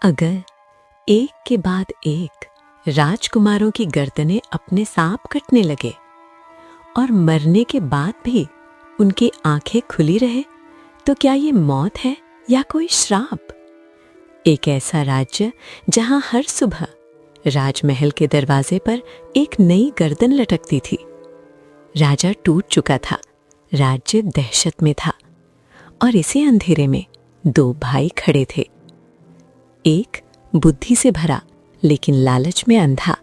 अगर एक के बाद एक राजकुमारों की गर्दनें अपने सांप कटने लगे और मरने के बाद भी उनकी आंखें खुली रहे, तो क्या ये मौत है या कोई श्राप? एक ऐसा राज्य जहां हर सुबह राजमहल के दरवाजे पर एक नई गर्दन लटकती थी। राजा टूट चुका था, राज्य दहशत में था और इसी अंधेरे में दो भाई खड़े थे। एक बुद्धि से भरा लेकिन लालच में अंधा,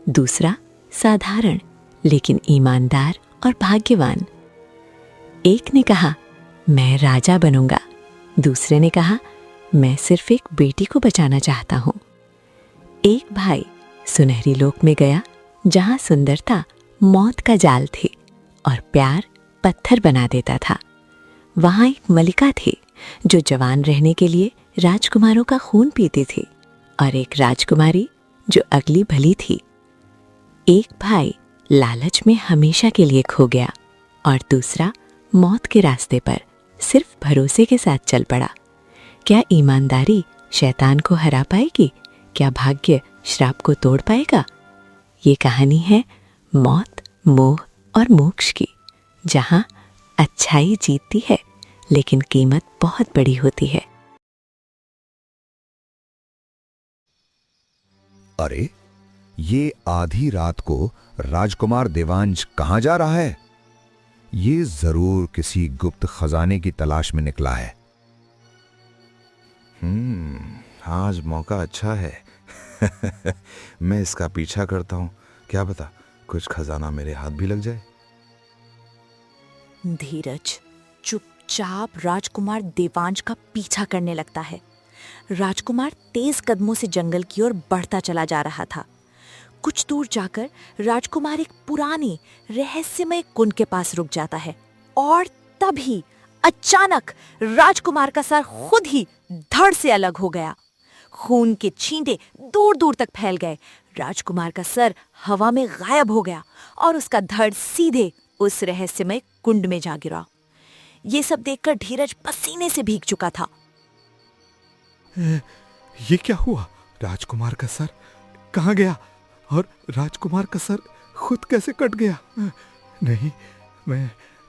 दूसरा साधारण लेकिन ईमानदार और भाग्यवान। एक ने कहा, मैं राजा बनूंगा। दूसरे ने कहा, मैं सिर्फ एक बेटी को बचाना चाहता हूं। एक भाई सुनहरी लोक में गया जहां सुंदरता मौत का जाल थी और प्यार पत्थर बना देता था। वहां एक मलिका थी जो जवान रहने के लिए राजकुमारों का खून पीती थी, और एक राजकुमारी जो अगली भली थी। एक भाई लालच में हमेशा के लिए खो गया और दूसरा मौत के रास्ते पर सिर्फ भरोसे के साथ चल पड़ा। क्या ईमानदारी शैतान को हरा पाएगी? क्या भाग्य श्राप को तोड़ पाएगा? ये कहानी है मौत, मोह और मोक्ष की, जहां अच्छाई जीतती है लेकिन कीमत बहुत बड़ी होती है। अरे, ये आधी रात को राजकुमार देवांश कहां जा रहा है? ये जरूर किसी गुप्त खजाने की तलाश में निकला है। आज मौका अच्छा है। मैं इसका पीछा करता हूं, क्या पता कुछ खजाना मेरे हाथ भी लग जाए। धीरज चुपचाप राजकुमार देवांश का पीछा करने लगता है। राजकुमार तेज कदमों से जंगल की ओर बढ़ता चला जा रहा था। कुछ दूर जाकर राजकुमार एक पुरानी रहस्यमय कुंड के पास रुक जाता है और तभी अचानक राजकुमार का सर खुद ही धड़ से अलग हो गया। खून के छींटे दूर दूर तक फैल गए। राजकुमार का सर हवा में गायब हो गया और उसका धड़ सीधे उस रहस्यमय कुंड में जा गिरा। ये सब देखकर धीरज पसीने से भीग चुका था। ये क्या हुआ? राजकुमार का सर कहाँ गया? और राजकुमार का सर खुद कैसे कट गया? नहीं,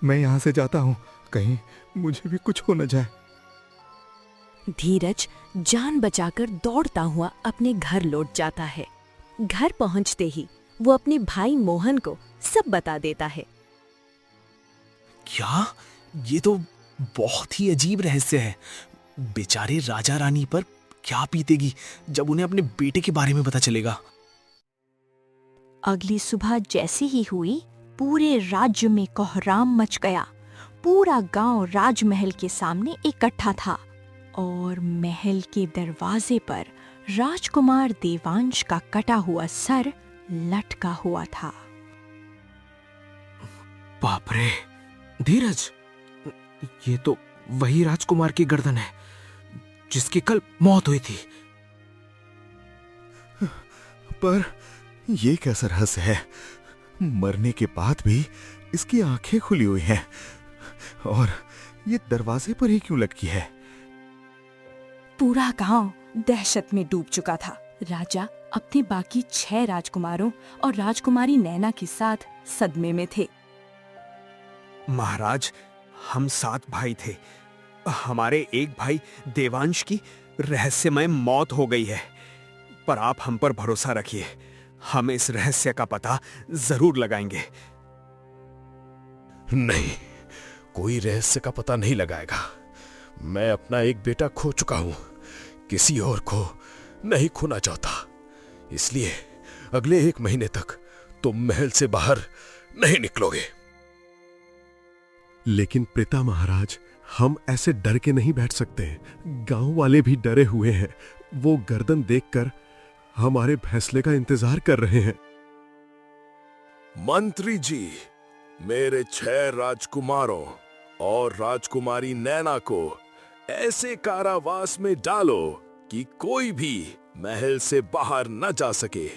मैं यहां से जाता हूं, कहीं मुझे भी कुछ हो न जाए। धीरज जान बचाकर दौड़ता हुआ अपने घर लौट जाता है। घर पहुंचते ही वो अपने भाई मोहन को सब बता देता है। क्या? ये तो बहुत ही अजीब रहस्य है। बेचारे राजा रानी पर क्या बीतेगी जब उन्हें अपने बेटे के बारे में पता चलेगा। अगली सुबह जैसे ही हुई, पूरे राज्य में कोहराम मच गया। पूरा गांव राजमहल के सामने इकट्ठा था और महल के दरवाजे पर राजकुमार देवांश का कटा हुआ सर लटका हुआ था। बाप रे! धीरज, ये तो वही राजकुमार की गर्दन है जिसकी कल मौत हुई थी। पर ये कैसा रहस्य है? मरने के बाद भी इसकी आंखें खुली हुई हैं और ये दरवाजे पर ही क्यों लटकी है? पूरा गांव दहशत में डूब चुका था। राजा अपने बाकी 6 राजकुमारों और राजकुमारी नैना के साथ सदमे में थे। महाराज, हम 7 भाई थे। हमारे एक भाई देवांश की रहस्यमय मौत हो गई है, पर आप हम पर भरोसा रखिए, हम इस रहस्य का पता जरूर लगाएंगे। नहीं, कोई रहस्य का पता नहीं लगाएगा। मैं अपना एक बेटा खो चुका हूं, किसी और को नहीं खोना चाहता। इसलिए अगले 1 महीने तक तुम महल से बाहर नहीं निकलोगे। लेकिन पिता महाराज, हम ऐसे डर के नहीं बैठ सकते। गांव वाले भी डरे हुए हैं। वो गर्दन देखकर हमारे फैसले का इंतजार कर रहे हैं। मंत्री जी, मेरे 6 राजकुमारों और राजकुमारी नैना को ऐसे कारावास में डालो कि कोई भी महल से बाहर न जा सके।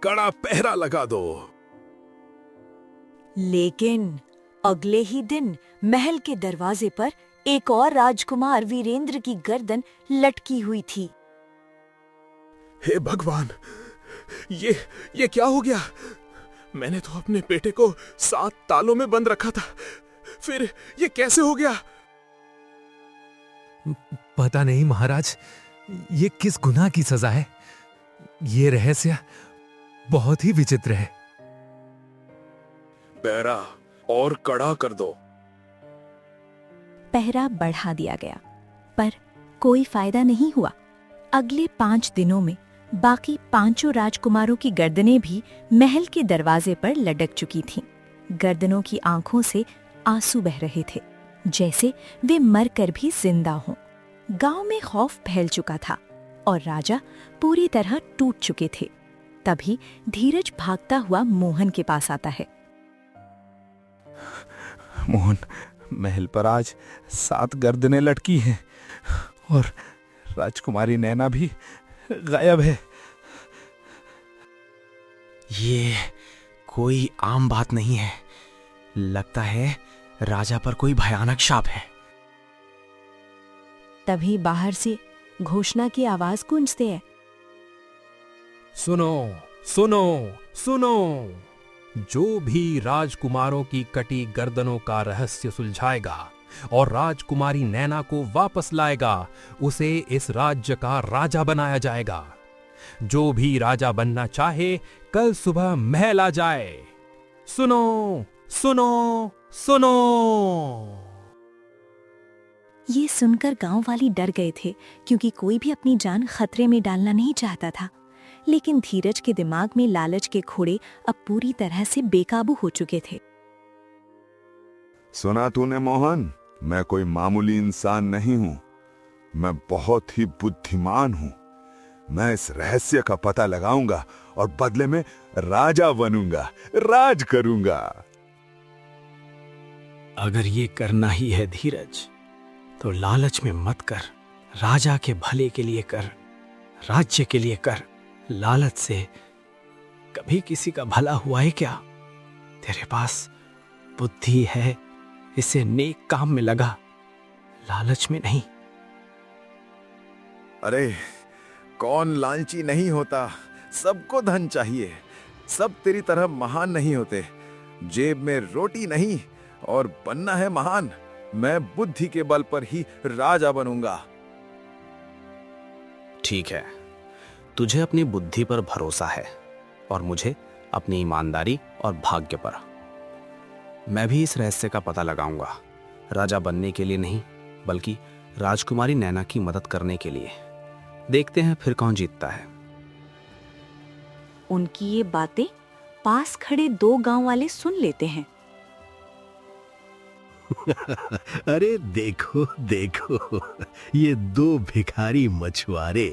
कड़ा पहरा लगा दो। लेकिन अगले ही दिन महल के दरवाजे पर एक और राजकुमार वीरेंद्र की गर्दन लटकी हुई थी। हे भगवान, ये क्या हो गया? मैंने तो अपने बेटे को 7 तालों में बंद रखा था, फिर ये कैसे हो गया? पता नहीं महाराज, ये किस गुनाह की सजा है। ये रहस्य बहुत ही विचित्र है। पहरा और कड़ा कर दो। पहरा बढ़ा दिया गया, पर कोई फायदा नहीं हुआ। अगले 5 दिनों में बाकी 5 राजकुमारों की गर्दनें भी महल के दरवाजे पर लटक चुकी थीं। गर्दनों की आंखों से आंसू बह रहे थे, जैसे वे मरकर भी जिंदा हों। गांव में खौफ फैल चुका था और राजा पूरी तरह टूट चुके थे। तभी धीरज भागता हुआ मोहन के पास आता है। मोहन, महल पर आज 7 गर्दनें लटकी हैं और राजकुमारी नैना भी गायब है। ये कोई आम बात नहीं है। लगता है राजा पर कोई भयानक शाप है। तभी बाहर से घोषणा की आवाज गूंजती है। सुनो सुनो सुनो, जो भी राजकुमारों की कटी गर्दनों का रहस्य सुलझाएगा और राजकुमारी नैना को वापस लाएगा, उसे इस राज्य का राजा बनाया जाएगा। जो भी राजा बनना चाहे कल सुबह महल आ जाए। सुनो सुनो सुनो। ये सुनकर गांव वाले डर गए थे, क्योंकि कोई भी अपनी जान खतरे में डालना नहीं चाहता था। लेकिन धीरज के दिमाग में लालच के घोड़े अब पूरी तरह से बेकाबू हो चुके थे। सुना तूने मोहन, मैं कोई मामूली इंसान नहीं हूं, मैं बहुत ही बुद्धिमान हूं। मैं इस रहस्य का पता लगाऊंगा और बदले में राजा बनूंगा, राज करूंगा। अगर ये करना ही है धीरज, तो लालच में मत कर, राजा के भले के लिए कर, राज्य के लिए कर। लालच से कभी किसी का भला हुआ है क्या? तेरे पास बुद्धि है, इसे नेक काम में लगा, लालच में नहीं। अरे कौन लालची नहीं होता, सबको धन चाहिए। सब तेरी तरह महान नहीं होते। जेब में रोटी नहीं और बनना है महान, मैं बुद्धि के बल पर ही राजा बनूंगा। ठीक है, तुझे अपनी बुद्धि पर भरोसा है और मुझे अपनी ईमानदारी और भाग्य पर। मैं भी इस रहस्य का पता लगाऊंगा, राजा बनने के लिए नहीं, बल्कि राजकुमारी नैना की मदद करने के लिए। देखते हैं फिर कौन जीतता है। उनकी ये बातें पास खड़े 2 गांव वाले सुन लेते हैं। अरे देखो देखो, ये 2 भिखारी मछुआरे।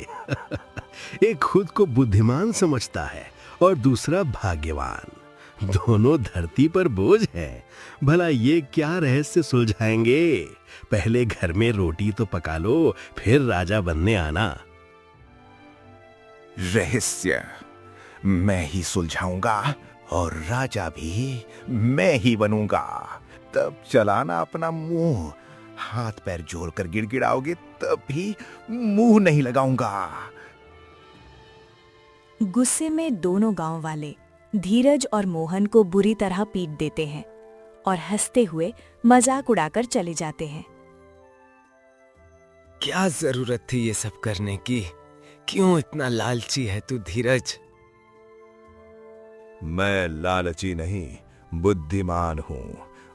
एक खुद को बुद्धिमान समझता है और दूसरा भाग्यवान। दोनों धरती पर बोझ है। भला ये क्या रहस्य सुलझाएंगे? पहले घर में रोटी तो पका लो, फिर राजा बनने आना। रहस्य मैं ही सुलझाऊंगा और राजा भी मैं ही बनूंगा। तब चलाना अपना मुंह, हाथ पैर जोड़कर गिड़गिड़ाओगे तब भी मुंह नहीं लगाऊंगा। गुस्से में दोनों गांव वाले धीरज और मोहन को बुरी तरह पीट देते हैं और हंसते हुए मजाक उड़ाकर चले जाते हैं। क्या जरूरत थी ये सब करने की? क्यों इतना लालची है तू धीरज? मैं लालची नहीं, बुद्धिमान हूं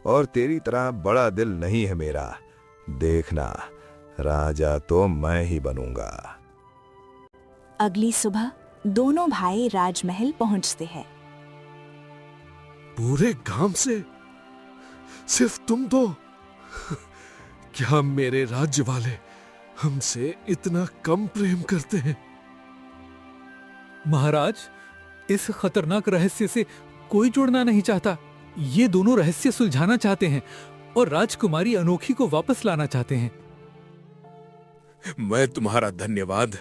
और तेरी तरह बड़ा दिल नहीं है मेरा। देखना, राजा तो मैं ही बनूंगा। अगली सुबह दोनों भाई राजमहल पहुंचते हैं। पूरे गांव से सिर्फ तुम 2? क्या मेरे राज्य वाले हमसे इतना कम प्रेम करते हैं? महाराज, इस खतरनाक रहस्य से कोई जुड़ना नहीं चाहता। ये दोनों रहस्य सुलझाना चाहते हैं और राजकुमारी अनोखी को वापस लाना चाहते हैं। मैं तुम्हारा धन्यवाद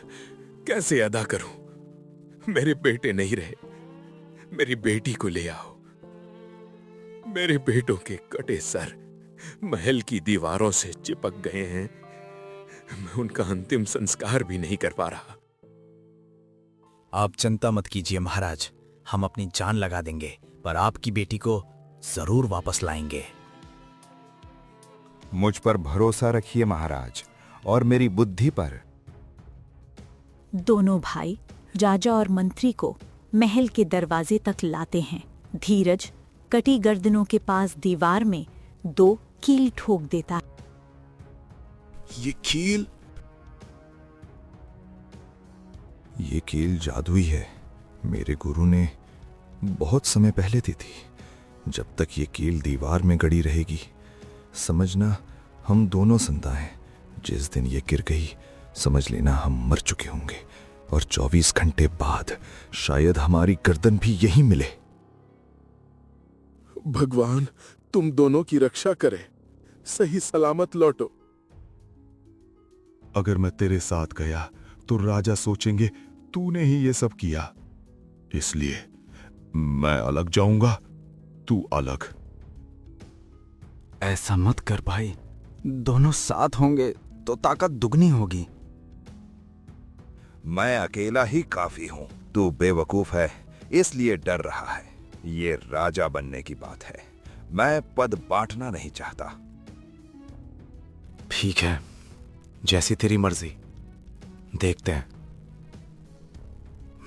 कैसे अदा करूं? मेरे बेटे नहीं रहे, मेरी बेटी को ले आओ। मेरे बेटों के कटे सर महल की दीवारों से चिपक गए हैं। मैं उनका अंतिम संस्कार भी नहीं कर पा रहा। आप चिंता मत कीजिए महाराज, हम अपनी जान लगा देंगे, पर आपकी बेटी को जरूर वापस लाएंगे। मुझ पर भरोसा रखिए महाराज, और मेरी बुद्धि पर। दोनों भाई राजा और मंत्री को महल के दरवाजे तक लाते हैं। धीरज कटी गर्दनों के पास दीवार में 2 कील ठोक देता है। ये कील? ये कील जादुई है, मेरे गुरु ने बहुत समय पहले दी थी। जब तक ये कील दीवार में गड़ी रहेगी, समझना हम दोनों संता हैं। जिस दिन ये गिर गई, समझ लेना हम मर चुके होंगे, और 24 घंटे बाद शायद हमारी गर्दन भी यहीं मिले। भगवान तुम दोनों की रक्षा करे, सही सलामत लौटो। अगर मैं तेरे साथ गया तो राजा सोचेंगे तूने ही ये सब किया, इसलिए मैं अलग जाऊंगा, तू अलग। ऐसा मत कर भाई, दोनों साथ होंगे तो ताकत दुगनी होगी। मैं अकेला ही काफी हूं, तू बेवकूफ है इसलिए डर रहा है। ये राजा बनने की बात है, मैं पद बांटना नहीं चाहता। ठीक है, जैसी तेरी मर्जी। देखते हैं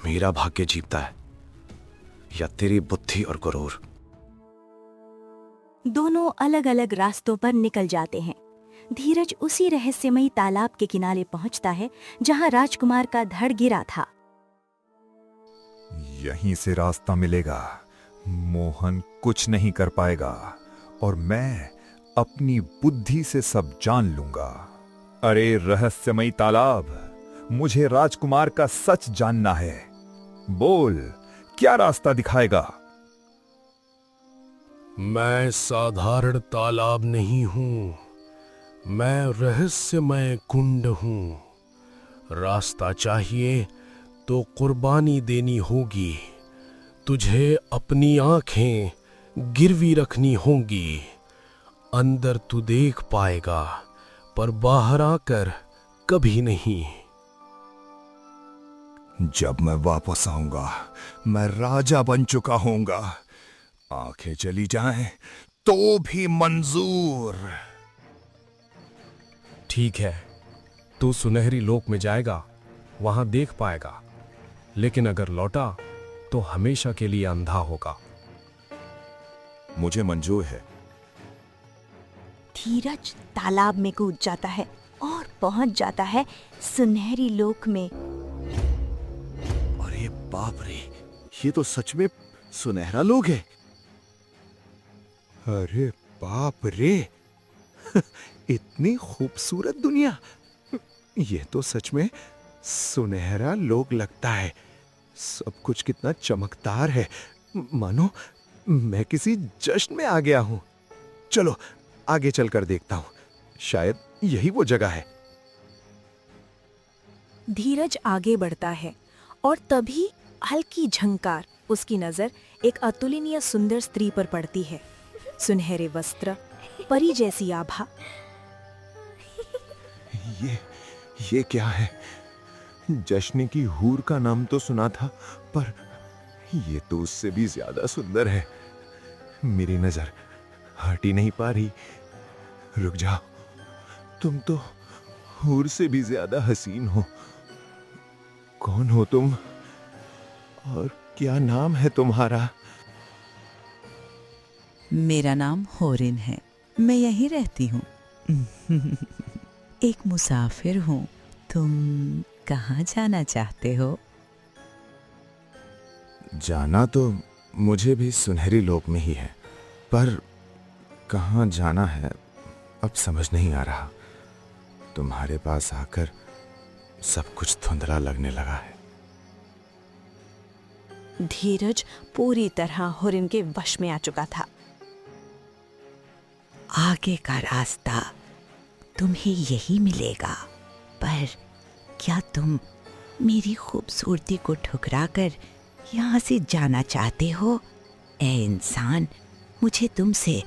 मेरा भाग्य जीतता है या तेरी बुद्धि और गुरूर। दोनों अलग अलग रास्तों पर निकल जाते हैं। धीरज उसी रहस्यमयी तालाब के किनारे पहुंचता है जहां राजकुमार का धड़ गिरा था। यहीं से रास्ता मिलेगा, मोहन कुछ नहीं कर पाएगा, और मैं अपनी बुद्धि से सब जान लूंगा। अरे रहस्यमयी तालाब, मुझे राजकुमार का सच जानना है। बोल, क्या रास्ता दिखाएगा? मैं साधारण तालाब नहीं हूं, मैं रहस्यमय कुंड हूं। रास्ता चाहिए तो कुर्बानी देनी होगी, तुझे अपनी आंखें गिरवी रखनी होंगी। अंदर तू देख पाएगा, पर बाहर आकर कभी नहीं। जब मैं वापस आऊंगा, मैं राजा बन चुका होऊंगा। आंखें चली जाएं तो भी मंजूर। ठीक है, तू सुनहरी लोक में जाएगा, वहां देख पाएगा, लेकिन अगर लौटा तो हमेशा के लिए अंधा होगा। मुझे मंजूर है। धीरज तालाब में कूद जाता है और पहुंच जाता है सुनहरी लोक में। अरे बाप रे, ये तो सच में सुनहरा लोक है। अरे बाप रे, इतनी खूबसूरत दुनिया, ये तो सच में सुनहरा लोक लगता है। सब कुछ कितना चमकदार है, मानो मैं किसी जश्न में आ गया हूं। चलो आगे चलकर देखता हूं, शायद यही वो जगह है। धीरज आगे बढ़ता है और तभी हल्की झंकार उसकी नजर एक अतुलनीय सुंदर स्त्री पर पड़ती है। सुनहरे वस्त्र, परी जैसी आभा। ये क्या है? जश्न की हूर का नाम तो सुना था, पर ये तो उससे भी ज्यादा सुंदर है। मेरी नजर हट ही नहीं पा रही। रुक जाओ, तुम तो हूर से भी ज्यादा हसीन हो। कौन हो तुम और क्या नाम है तुम्हारा? मेरा होरिन होरिन है, मैं यहीं रहती हूँ। एक मुसाफिर हूँ। तुम कहाँ जाना चाहते हो? जाना तो मुझे भी सुनहरी लोक में ही है, पर कहाँ जाना है अब समझ नहीं आ रहा। तुम्हारे पास आकर सब कुछ धुंधला लगने लगा है। धीरज पूरी तरह होरिन के वश में आ चुका था। आगे का रास्ता तुम्हें यही मिलेगा, पर क्या तुम मेरी खूबसूरती को ठुकराकर यहाँ से जाना चाहते हो? ए इंसान, मुझे तुमसे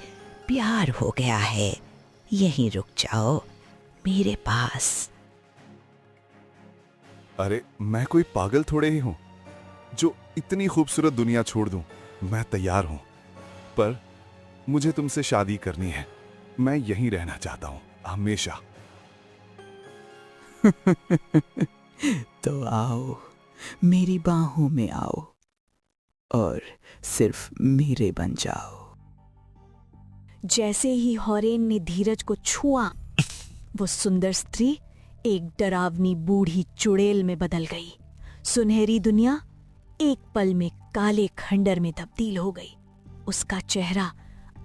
प्यार हो गया है। यहीं रुक जाओ मेरे पास। अरे मैं कोई पागल थोड़े ही हूँ, जो इतनी खूबसूरत दुनिया छोड़ दूं, मैं तैयार हूं। पर मुझे तुमसे शादी करनी है। मैं यहीं रहना चाहता हूं, हमेशा। तो आओ, मेरी बाहों में आओ और सिर्फ मेरे बन जाओ। जैसे ही हॉरेन ने धीरज को छुआ, वो सुंदर स्त्री एक डरावनी बूढ़ी चुड़ैल में बदल गई। सुनहरी दुनिया एक पल में काले खंडर में तब्दील हो गई। उसका चेहरा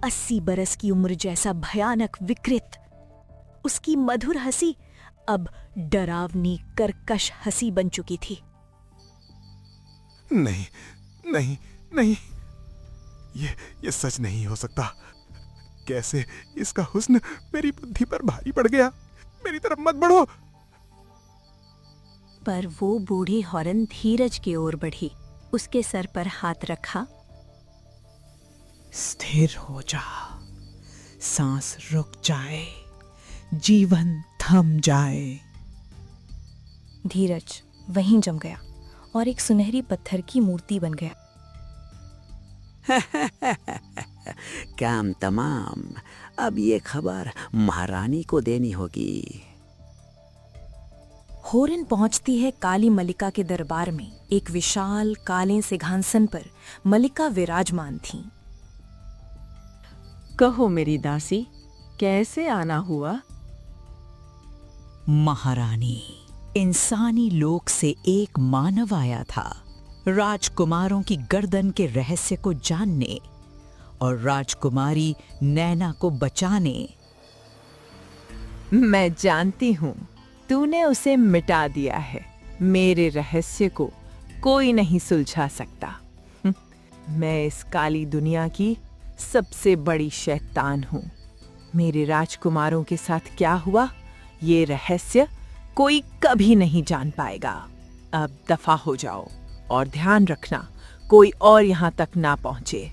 80 बरस की उम्र जैसा भयानक विकृत। उसकी मधुर हंसी अब डरावनी कर्कश हंसी बन चुकी थी। नहीं, नहीं, नहीं, ये सच नहीं हो सकता। कैसे इसका हुस्न मेरी बुद्धि पर भारी पड़ गया। मेरी तरफ मत बढ़ो। पर वो बूढ़ी हॉरन धीरज की ओर बढ़ी, उसके सर पर हाथ रखा। स्थिर हो जा, सांस रुक जाए, जीवन थम जाए। धीरज वहीं जम गया और एक सुनहरी पत्थर की मूर्ति बन गया। काम तमाम। अब ये खबर महारानी को देनी होगी। होरन पहुंचती है काली मलिका के दरबार में। एक विशाल काले सिंहासन पर मलिका विराजमान थीं। कहो मेरी दासी, कैसे आना हुआ? महारानी, इंसानी लोक से एक मानव आया था, राजकुमारों की गर्दन के रहस्य को जानने और राजकुमारी नैना को बचाने। मैं जानती हूँ, तूने उसे मिटा दिया है। मेरे रहस्य को कोई नहीं सुलझा सकता। मैं इस काली दुनिया की सबसे बड़ी शैतान हूँ। मेरे राजकुमारों के साथ क्या हुआ, ये रहस्य कोई कभी नहीं जान पाएगा। अब दफा हो जाओ और ध्यान रखना कोई और यहाँ तक ना पहुंचे।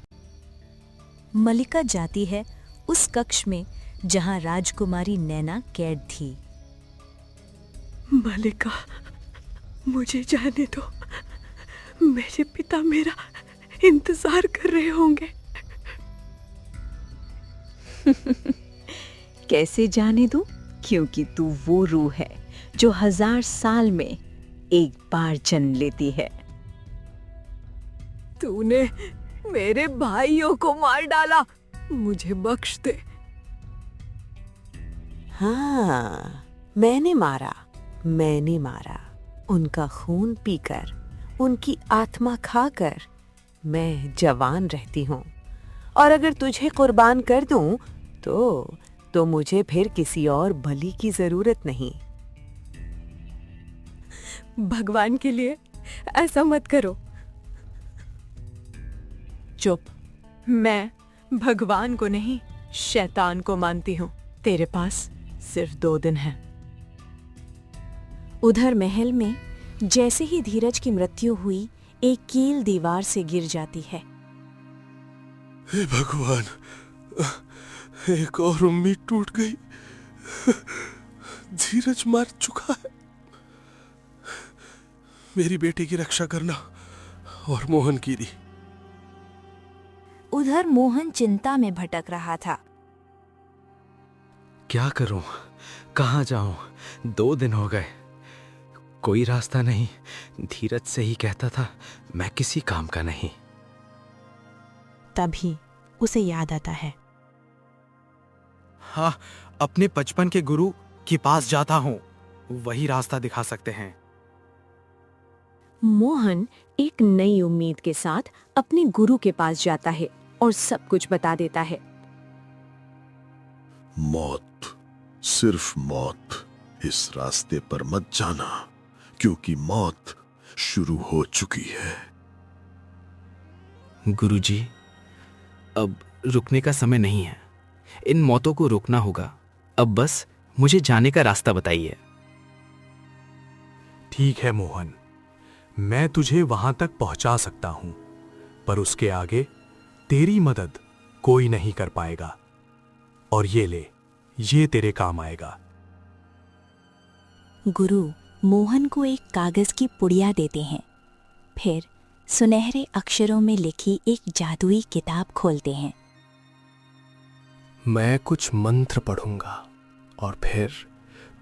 मलिका जाती है उस कक्ष में जहां राजकुमारी नैना कैद थी। मलिका, मुझे जाने दो। मेरे पिता मेरा इंतजार कर रहे होंगे। कैसे जाने दूं? क्योंकि तू वो रूह है जो 1000 साल में एक बार जन्म लेती है। तूने मेरे भाइयों को मार डाला, मुझे बख्श दे। हाँ, मैंने मारा उनका खून पीकर, उनकी आत्मा खाकर मैं जवान रहती हूँ। और अगर तुझे कुर्बान कर दूं तो मुझे फिर किसी और बलि की जरूरत नहीं। भगवान के लिए ऐसा मत करो। चुप। मैं भगवान को नहीं, शैतान को मानती हूँ। तेरे पास सिर्फ 2 दिन हैं। उधर महल में जैसे ही धीरज की मृत्यु हुई, एक कील दीवार से गिर जाती है। हे भगवान, एक और उम्मीद टूट गई। धीरज मर चुका है। मेरी बेटी की रक्षा करना और मोहन की भी। उधर मोहन चिंता में भटक रहा था। क्या करूं, कहां जाऊं? 2 दिन हो गए, कोई रास्ता नहीं। धीरज से ही कहता था मैं किसी काम का नहीं। तभी उसे याद आता है। हाँ, अपने बचपन के गुरु के पास जाता हूं, वही रास्ता दिखा सकते हैं। मोहन एक नई उम्मीद के साथ अपने गुरु के पास जाता है और सब कुछ बता देता है। मौत, सिर्फ मौत। इस रास्ते पर मत जाना, क्योंकि मौत शुरू हो चुकी है। गुरुजी, अब रुकने का समय नहीं है। इन मौतों को रोकना होगा। अब बस मुझे जाने का रास्ता बताइए। ठीक है मोहन, मैं तुझे वहां तक पहुंचा सकता हूं, पर उसके आगे तेरी मदद कोई नहीं कर पाएगा। और ये ले, ये तेरे काम आएगा। गुरु मोहन को एक कागज की पुड़िया देते हैं। फिर सुनहरे अक्षरों में लिखी एक जादुई किताब खोलते हैं। मैं कुछ मंत्र पढ़ूंगा और फिर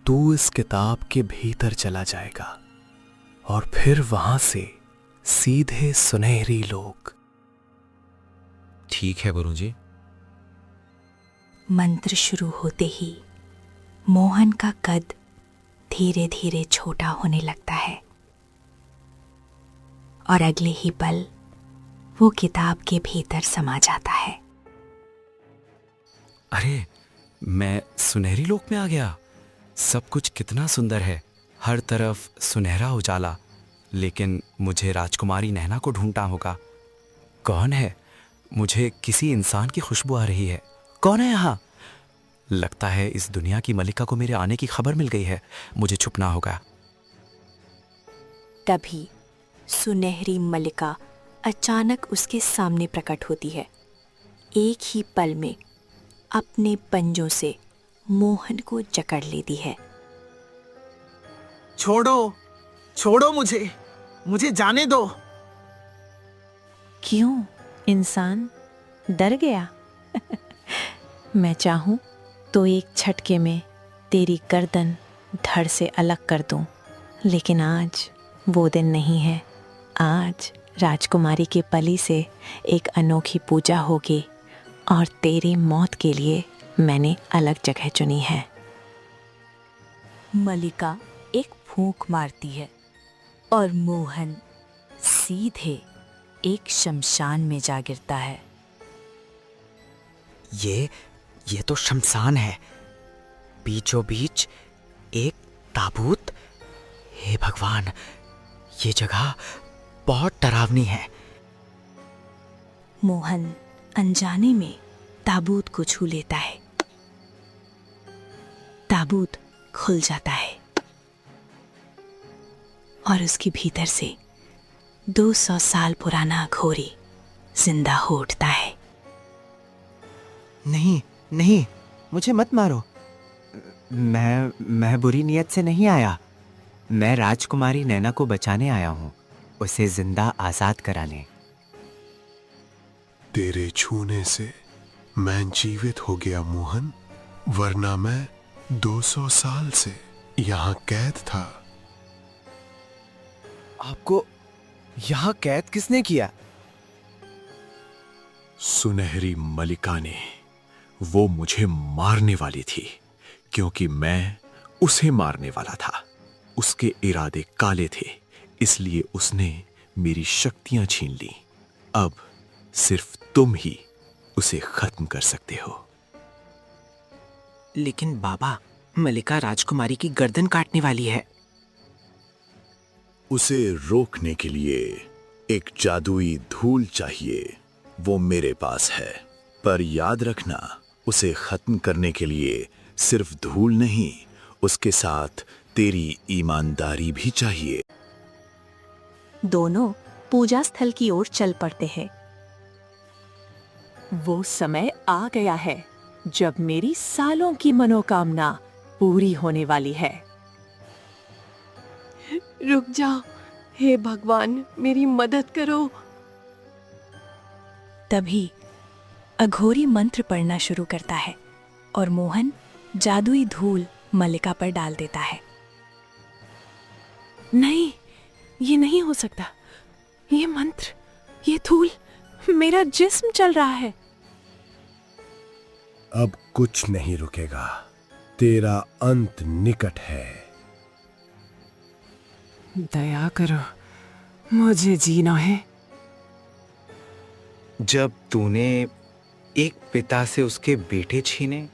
तू इस किताब के भीतर चला जाएगा और फिर वहां से सीधे सुनहरी लोक। ठीक है गुरुजी। मंत्र शुरू होते ही मोहन का कद धीरे धीरे छोटा होने लगता है और अगले ही पल वो किताब के भीतर समा जाता है। अरे, मैं सुनहरी लोक में आ गया। सब कुछ कितना सुंदर है, हर तरफ सुनहरा उजाला। लेकिन मुझे राजकुमारी नैना को ढूंढना होगा। कौन है? मुझे किसी इंसान की खुशबू आ रही है। कौन है यहाँ? लगता है इस दुनिया की मलिका को मेरे आने की खबर मिल गई है। मुझे छुपना होगा। तभी सुनहरी मलिका अचानक उसके सामने प्रकट होती है। एक ही पल में अपने पंजों से मोहन को जकड़ लेती है। छोड़ो, छोड़ो मुझे जाने दो। क्यों इंसान डर गया? मैं चाहूं तो एक झटके में तेरी गर्दन धड़ से अलग कर दूं, लेकिन आज वो दिन नहीं है। आज राजकुमारी के बलि से एक अनोखी पूजा होगी और तेरी मौत के लिए मैंने अलग जगह चुनी है। मलिका एक फूंक मारती है और मोहन सीधे एक शमशान में जा गिरता है। ये तो शमशान है, बीचों बीच एक ताबूत। हे भगवान, ये जगह बहुत डरावनी है। मोहन अनजाने में ताबूत को छू लेता है। ताबूत खुल जाता है और उसके भीतर से 200 साल पुराना घोरी जिंदा हो उठता है। नहीं नहीं, मुझे मत मारो। मैं बुरी नियत से नहीं आया। मैं राजकुमारी नैना को बचाने आया हूँ, उसे जिंदा आजाद कराने। तेरे छूने से मैं जीवित हो गया मोहन, वरना मैं 200 साल से यहाँ कैद था। आपको यहाँ कैद किसने किया? सुनहरी मलिका ने। वो मुझे मारने वाली थी क्योंकि मैं उसे मारने वाला था। उसके इरादे काले थे, इसलिए उसने मेरी शक्तियां छीन ली। अब सिर्फ तुम ही उसे खत्म कर सकते हो। लेकिन बाबा, मलिका राजकुमारी की गर्दन काटने वाली है। उसे रोकने के लिए एक जादुई धूल चाहिए, वो मेरे पास है। पर याद रखना, उसे खत्म करने के लिए सिर्फ धूल नहीं, उसके साथ तेरी ईमानदारी भी चाहिए। दोनों पूजा स्थल की ओर चल पड़ते हैं। वो समय आ गया है जब मेरी सालों की मनोकामना पूरी होने वाली है। रुक जाओ, हे भगवान, मेरी मदद करो। तभी अघोरी मंत्र पढ़ना शुरू करता है और मोहन जादुई धूल मलिका पर डाल देता है। नहीं, ये नहीं हो सकता। ये मंत्र, ये धूल, मेरा जिस्म चल रहा है। अब कुछ नहीं रुकेगा, तेरा अंत निकट है। दया करो, मुझे जीना है। जब तूने एक पिता से उसके बेटे छीने,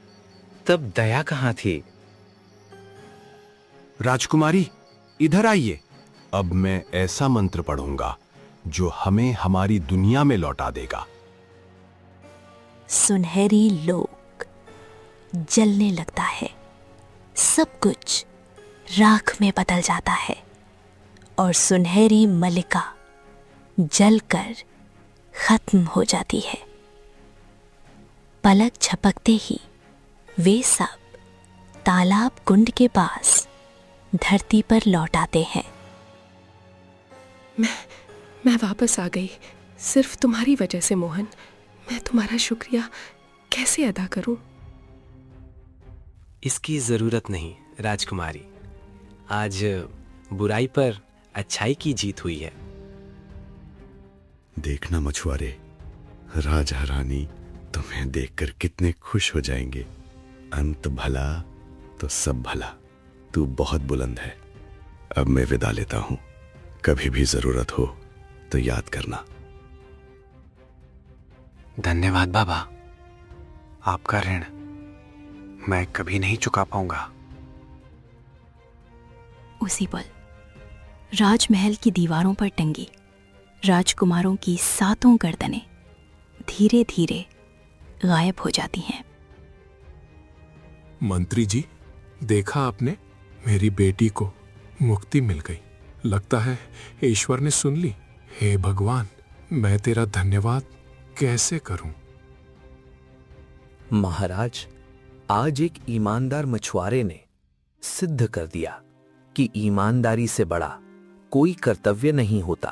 तब दया कहाँ थी? राजकुमारी, इधर आइए। अब मैं ऐसा मंत्र पढ़ूंगा जो हमें हमारी दुनिया में लौटा देगा। सुनहरी लोक जलने लगता है। सब कुछ राख में बदल जाता है और सुनहरी मलिका जलकर खत्म हो जाती है। पलक झपकते ही वे सब तालाब कुंड के पास धरती पर लौट आते हैं। मैं वापस आ गई सिर्फ तुम्हारी वजह से मोहन। मैं तुम्हारा शुक्रिया कैसे अदा करूं? इसकी जरूरत नहीं राजकुमारी। आज बुराई पर अच्छाई की जीत हुई है। देखना मछुआरे, राजा रानी तुम्हें देखकर कितने खुश हो जाएंगे। अंत भला तो सब भला। तू बहुत बुलंद है। अब मैं विदा लेता हूं। कभी भी जरूरत हो तो याद करना। धन्यवाद बाबा। आपका ऋण मैं कभी नहीं चुका पाऊंगा। उसी पल राजमहल की दीवारों पर टंगी राजकुमारों की 7 गर्दनें धीरे धीरे गायब हो जाती हैं। मंत्री जी, देखा आपने, मेरी बेटी को मुक्ति मिल गई। लगता है ईश्वर ने सुन ली। हे भगवान, मैं तेरा धन्यवाद कैसे करूं? महाराज, आज एक ईमानदार मछुआरे ने सिद्ध कर दिया कि ईमानदारी से बड़ा कोई कर्तव्य नहीं होता।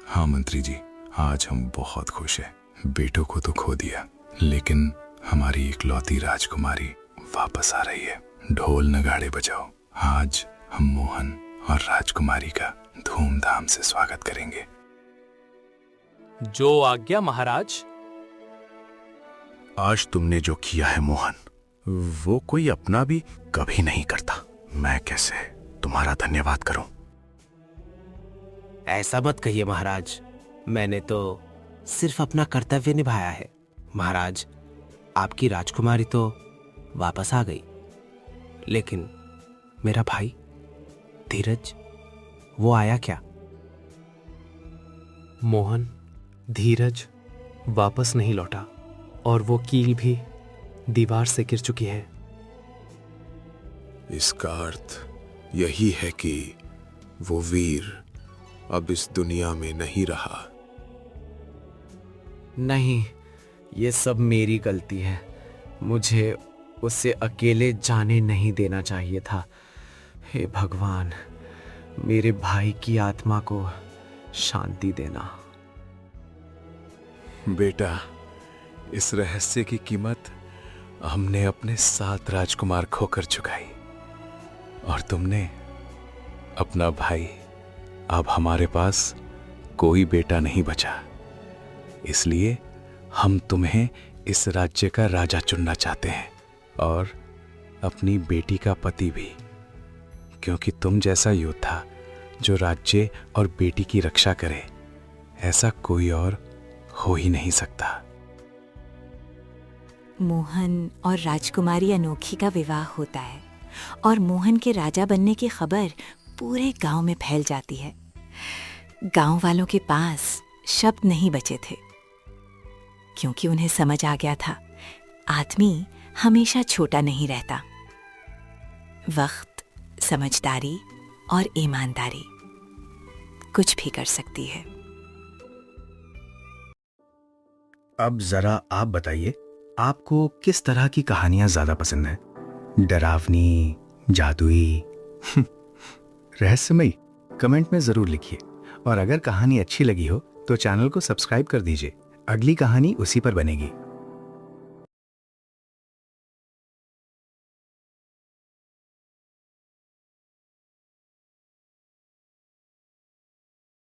हाँ मंत्री जी, आज हम बहुत खुश हैं। बेटों को तो खो दिया, लेकिन हमारी इकलौती राजकुमारी वापस आ रही है। ढोल नगाड़े बजाओ। आज हम मोहन और राजकुमारी का धूमधाम से स्वागत करेंगे। जो आज्ञा महाराज। आज तुमने जो किया है मोहन, वो कोई अपना भी कभी नहीं करता। मैं कैसे तुम्हारा धन्यवाद करूं? ऐसा मत कहिए महाराज। मैंने तो सिर्फ अपना कर्तव्य निभाया है। महाराज, आपकी राजकुमारी तो वापस आ गई, लेकिन मेरा भाई धीरज, वो आया क्या? मोहन, धीरज वापस नहीं लौटा और वो कील भी दीवार से गिर चुकी है। इसका अर्थ यही है कि वो वीर अब इस दुनिया में नहीं रहा। नहीं, ये सब मेरी गलती है। मुझे उसे अकेले जाने नहीं देना चाहिए था। हे भगवान, मेरे भाई की आत्मा को शांति देना। बेटा, इस रहस्य की कीमत हमने अपने 7 राजकुमार खोकर चुकाई, और तुमने अपना भाई। अब हमारे पास कोई बेटा नहीं बचा, इसलिए हम तुम्हें इस राज्य का राजा चुनना चाहते हैं, और अपनी बेटी का पति भी, क्योंकि तुम जैसा योद्धा जो राज्य और बेटी की रक्षा करे, ऐसा कोई और हो ही नहीं सकता। मोहन और राजकुमारी अनोखी का विवाह होता है और मोहन के राजा बनने की खबर पूरे गांव में फैल जाती है। गांव वालों के पास शब्द नहीं बचे थे, क्योंकि उन्हें समझ आ गया था आदमी हमेशा छोटा नहीं रहता। वक्त, समझदारी और ईमानदारी कुछ भी कर सकती है। अब जरा आप बताइए, आपको किस तरह की कहानियां ज्यादा पसंद है? डरावनी, जादुई, रहस्यमयी? कमेंट में जरूर लिखिए। और अगर कहानी अच्छी लगी हो तो चैनल को सब्सक्राइब कर दीजिए। अगली कहानी उसी पर बनेगी।